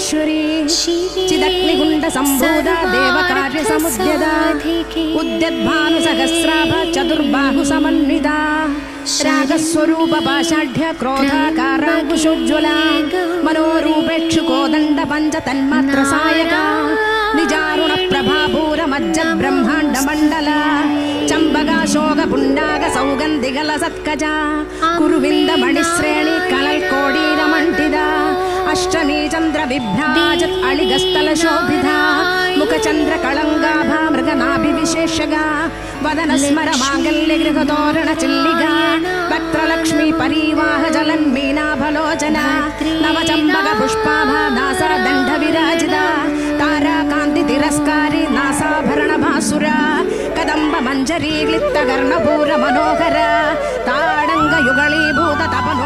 పరమేశ్వరీ చిదగ్నిగుండ సంభూత దేవకార్య సముద్యద ఉద్యద్భాను సహస్రాభ చతుర్బాహు సమన్విత రాగస్వరూప పాషాఢ్య క్రోధాకారాంకుశోజ్వల మనోరూపేక్షు కోదండ పంచ తన్మాత్ర సాయక నిజారుణ ప్రభాపూర మజ్జ బ్రహ్మాండ మండల చంబగా శోక పుండాగ సౌగంధిగల సత్కజ కురువింద మణిశ్రేణి కలల్ కోడీర మంటిద అష్టమీ చంద్ర విభ్రాజత్ అళిగస్థల శోభిత ముఖ చంద్ర కళంగాభ మృగనాభి విశేషగా వదన స్మర మాంగల్య గృహ తోరణ చిల్లిగా వక్త్రలక్ష్మీ పరివాహ జలన్ మీనాభలోచన నవ చంబక పుష్పాభ నాసా దండ విరాజిత తారాకాంతి తిరస్కారి నాసాభరణ భాసుర కదంబ మంజరీ క్లిప్త కర్ణపూర మనోహర తాడంగ యుగళీభూత తపనో